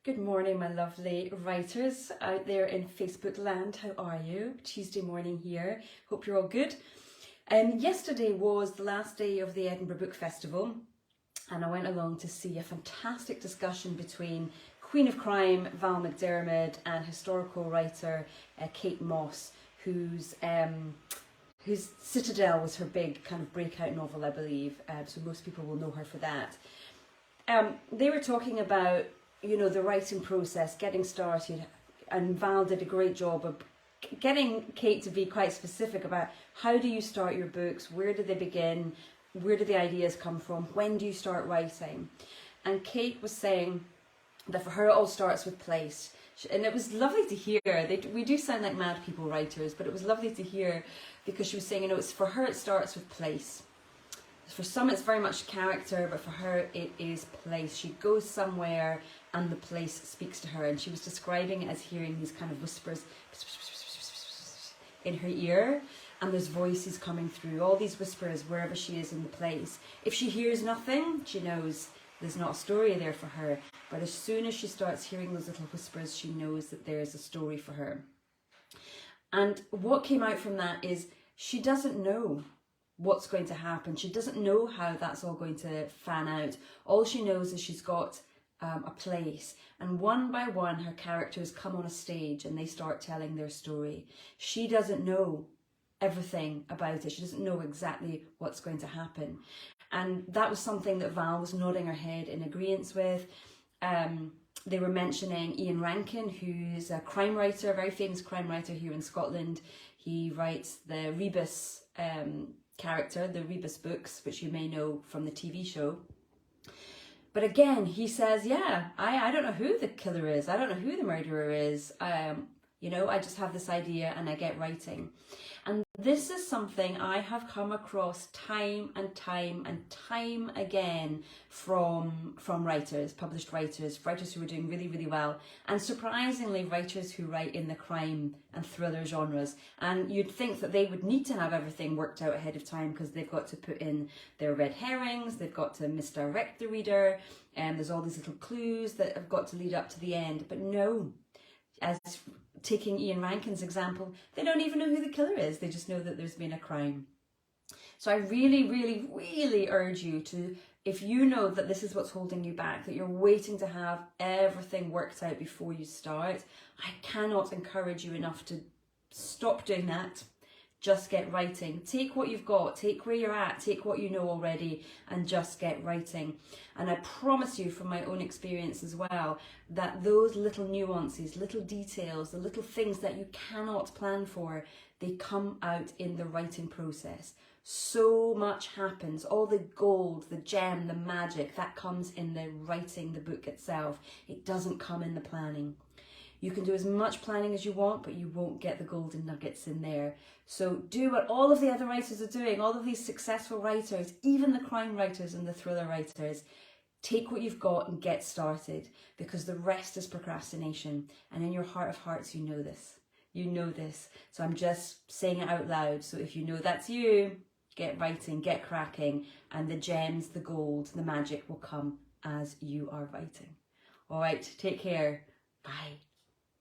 Good morning, my lovely writers out there in Facebook land. How are you? Tuesday morning here. Hope you're all good. Yesterday was the last day of the Edinburgh Book Festival, and I went along to see a fantastic discussion between Queen of Crime Val McDermid and historical writer Kate Mosse, whose Citadel was her big kind of breakout novel, I believe. So most people will know her for that. They were talking about, the writing process, getting started, and Val did a great job of getting Kate to be quite specific about how do you start your books, where do they begin, where do the ideas come from, when do you start writing. And Kate was saying that for her it all starts with place. And it was lovely to hear. We do sound like mad people writers, but it was lovely to hear because she was saying, it's for her it starts with place. For some it's very much character, but for her it is place. She goes somewhere and the place speaks to her, and she was describing it as hearing these kind of whispers in her ear, and there's voices coming through, all these whispers wherever she is in the place. If she hears nothing, she knows there's not a story there for her, but as soon as she starts hearing those little whispers, she knows that there's a story for her. And what came out from that is she doesn't know what's going to happen. She doesn't know how that's all going to fan out. All she knows is she's got a place, and one by one her characters come on a stage and they start telling their story. She doesn't know everything about it. She doesn't know exactly what's going to happen. And that was something that Val was nodding her head in agreement with. They were mentioning Ian Rankin, who's a crime writer, a very famous crime writer here in Scotland. He writes the Rebus character, the Rebus books, which you may know from the TV show. But again, he says, I don't know who the killer is. I don't know who the murderer is. I just have this idea and I get writing. And this is something I have come across time and time again from writers, published writers who are doing really, really well, and surprisingly writers who write in the crime and thriller genres. And you'd think that they would need to have everything worked out ahead of time because they've got to put in their red herrings, they've got to misdirect the reader, and there's all these little clues that have got to lead up to the end. But no, as taking Ian Rankin's example, they don't even know who the killer is. They just know that there's been a crime. So I really, really, really urge you to, if you know that this is what's holding you back, that you're waiting to have everything worked out before you start, I cannot encourage you enough to stop doing that. Just get writing. Take what you've got, take where you're at, take what you know already, and just get writing. And I promise you from my own experience as well, that those little nuances, little details, the little things that you cannot plan for, they come out in the writing process. So much happens. All the gold, the gem, the magic, that comes in the writing the book itself. It doesn't come in the planning. You can do as much planning as you want, but you won't get the golden nuggets in there. So do what all of the other writers are doing, all of these successful writers, even the crime writers and the thriller writers. Take what you've got and get started, because the rest is procrastination. And in your heart of hearts, you know this. You know this. So I'm just saying it out loud. So if you know that's you, get writing, get cracking, and the gems, the gold, the magic will come as you are writing. All right, take care. Bye.